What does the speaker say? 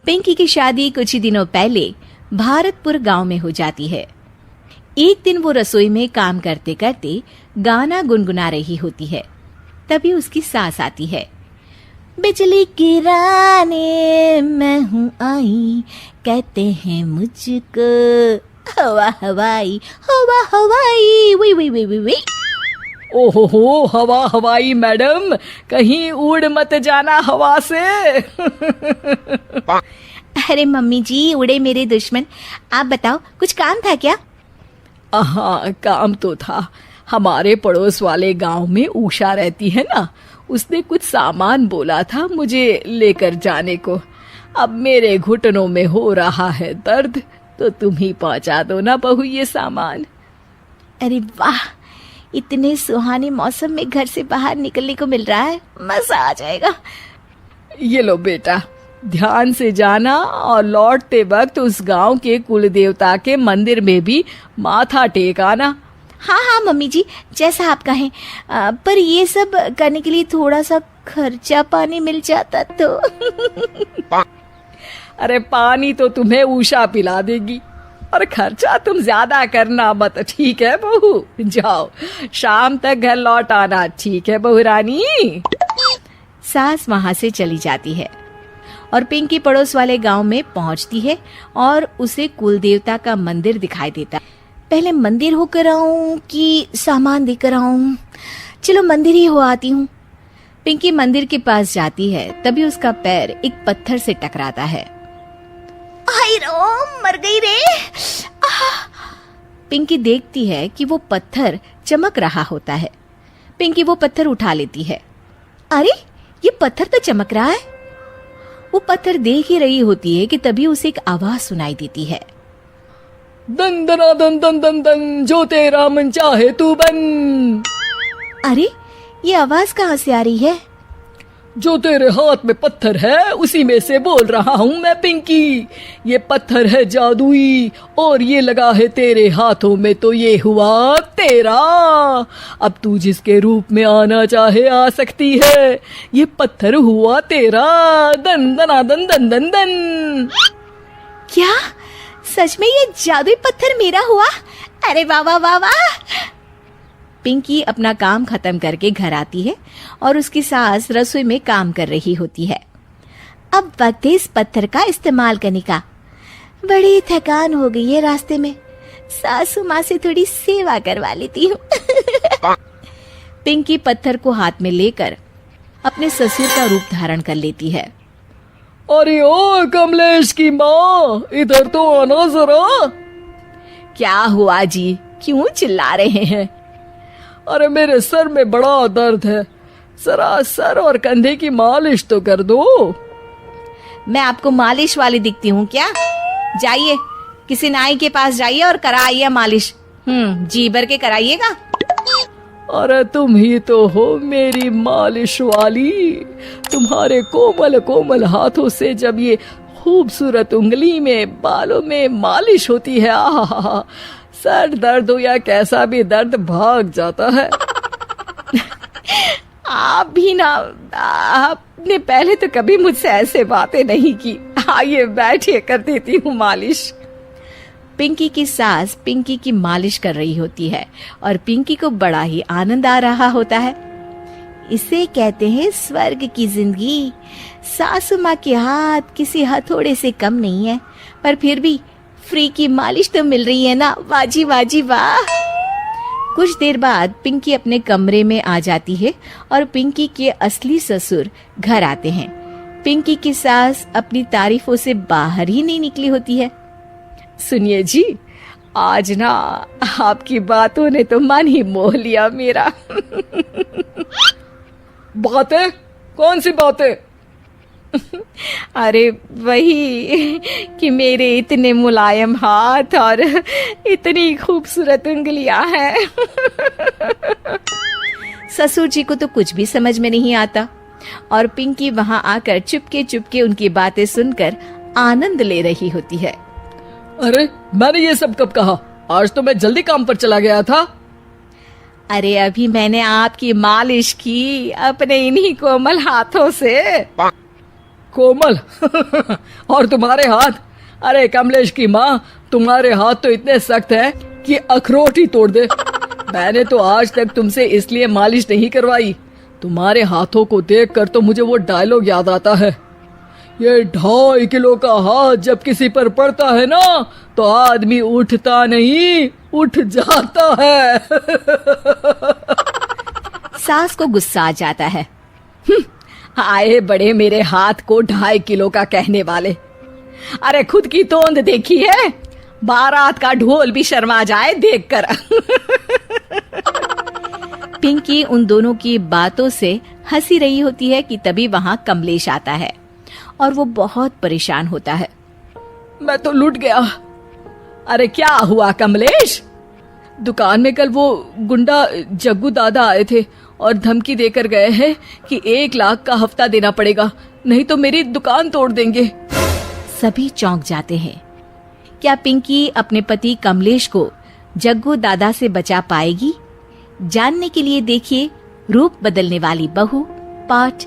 पिंकी की शादी कुछ ही दिनों पहले भारतपुर गांव में हो जाती है। एक दिन वो रसोई में काम करते करते गाना गुनगुना रही होती है। तभी उसकी सास आती है। बिजली गिराने मैं हूँ आई, कहते हैं मुझको हवा हवाई, हवा हवाई, वी वी वी वी वी। ओहो, हवा हवाई मैडम, कहीं उड़ मत जाना हवा से। अरे मम्मी जी, उड़े मेरे दुश्मन। आप बताओ, कुछ काम था क्या? हाँ, काम तो था। हमारे पड़ोस वाले गांव में उषा रहती है ना, उसने कुछ सामान बोला था मुझे लेकर जाने को। अब मेरे घुटनों में हो रहा है दर्द, तो तुम ही पहुंचा दो ना बहू ये सामान। अरे वाह, इतने सुहाने मौसम में घर से बाहर निकलने को मिल रहा है, मजा आ जाएगा। ये लो बेटा, ध्यान से जाना और लौटते वक्त उस गांव के कुल देवता के मंदिर में भी माथा टेक आना। हाँ हाँ मम्मी जी, जैसा आप कहें। पर ये सब करने के लिए थोड़ा सा खर्चा पानी मिल जाता तो। अरे पानी तो तुम्हें उषा पिला देगी, और खर्चा तुम ज्यादा करना मत, ठीक है बहू? जाओ, शाम तक घर लौट आना, ठीक है बहू रानी? सास वहां से चली जाती है और पिंकी पड़ोस वाले गांव में पहुंचती है और उसे कुल देवता का मंदिर दिखाई देता है। पहले मंदिर होकर आऊं कि सामान देकर आऊं? चलो मंदिर ही हो आती हूँ। पिंकी मंदिर के पास जाती है, तभी उसका पैर एक पत्थर से टकराता है। हाय रो, मर गई रे। पिंकी देखती है कि वो पत्थर चमक रहा होता है। पिंकी वो पत्थर उठा लेती है। अरे, ये पत्थर तो चमक रहा है। वो पत्थर देख ही रही होती है कि तभी उसे एक आवाज सुनाई देती है। दन दना दन दन दन दन, जो तेरा मन चाहे तू बन। अरे, ये आवाज कहाँ से आ रही है? जो तेरे हाथ में पत्थर है उसी में से बोल रहा हूँ मैं पिंकी। ये पत्थर है जादुई और ये लगा है तेरे हाथों में, तो ये हुआ तेरा। अब तू जिसके रूप में आना चाहे आ सकती है। ये पत्थर हुआ तेरा। दन दना दन दन दन दन। क्या सच में ये जादुई पत्थर मेरा हुआ? अरे वाह वाह वाह वाह। पिंकी अपना काम खत्म करके घर आती है और उसकी सास रसोई में काम कर रही होती है। अब वक्त है इस पत्थर का इस्तेमाल करने का। बड़ी थकान हो गई है रास्ते में, सासू माँ से थोड़ी सेवा करवा लेती हूँ। पिंकी पत्थर को हाथ में लेकर अपने ससुर का रूप धारण कर लेती है। अरे ओ कमलेश की माँ, इधर तो आना जरा। क्या हुआ जी, क्यों चिल्ला रहे हैं? अरे मेरे सर में बड़ा दर्द है, जरा सर और कंधे की मालिश तो कर दो। मैं आपको मालिश वाली दिखती हूँ क्या? जाइए किसी नाई के पास जाइए और कराइए मालिश। जी भर के कराइएगा। अरे तुम ही तो हो मेरी मालिश वाली। तुम्हारे कोमल कोमल हाथों से जब ये खूबसूरत उंगली में बालों में मालिश होती है, आहा, सर दर्द हो या कैसा भी दर्द भाग जाता है। आप भी ना, आपने पहले तो कभी मुझसे ऐसे बातें नहीं की। आइए बैठिए, कर देती हूँ मालिश। पिंकी की सास पिंकी की मालिश कर रही होती है और पिंकी को बड़ा ही आनंद आ रहा होता है। इसे कहते हैं स्वर्ग की जिंदगी। सासू माँ के हाथ किसी हथौड़े से कम नहीं है, पर फिर भी फ्री की मालिश तो मिल रही है ना। वाजी वाजी वाह। कुछ देर बाद पिंकी अपने कमरे में आ जाती है और पिंकी के असली ससुर घर आते हैं। पिंकी की सास अपनी तारीफों से बाहर ही नहीं निकली होती है। सुनिए जी, आज ना आपकी बातों ने तो मन ही मोह लिया मेरा। बातें? कौन सी बातें? अरे वही कि मेरे इतने मुलायम हाथ और इतनी खूबसूरत उंगलियां हैं। ससुर जी को तो कुछ भी समझ में नहीं आता और पिंकी वहां आकर चुपके चुपके उनकी बातें सुनकर आनंद ले रही होती है। अरे मैंने ये सब कब कहा? आज तो मैं जल्दी काम पर चला गया था। अरे अभी मैंने आपकी मालिश की अपने इन्हीं कोमल हाथों से। कोमल और तुम्हारे हाथ, अरे कमलेश की माँ, तुम्हारे हाथ तो इतने सख्त हैं कि अखरोट ही तोड़ दे। मैंने तो आज तक तुमसे इसलिए मालिश नहीं करवाई, तुम्हारे हाथों को देखकर तो मुझे वो डायलॉग याद आता है, ये 2.5 किलो का हाथ जब किसी पर पड़ता है ना तो आदमी उठता नहीं, उठ जाता है। सास को गुस्सा आ जाता है। आए बड़े मेरे हाथ को 2.5 किलो का कहने वाले, अरे खुद की तोंद देखी है, बारात का ढोल भी शर्मा जाए देखकर। पिंकी उन दोनों की बातों से हंसी रही होती है कि तभी वहां कमलेश आता है और वो बहुत परेशान होता है। मैं तो लुट गया। अरे क्या हुआ कमलेश? दुकान में कल वो गुंडा जग्गू दादा आए थे और धमकी देकर गए हैं कि 1 लाख का हफ्ता देना पड़ेगा, नहीं तो मेरी दुकान तोड़ देंगे। सभी चौंक जाते हैं। क्या पिंकी अपने पति कमलेश को जग्गू दादा से बचा पाएगी? जानने के लिए देखिए रूप बदलने वाली बहू पार्ट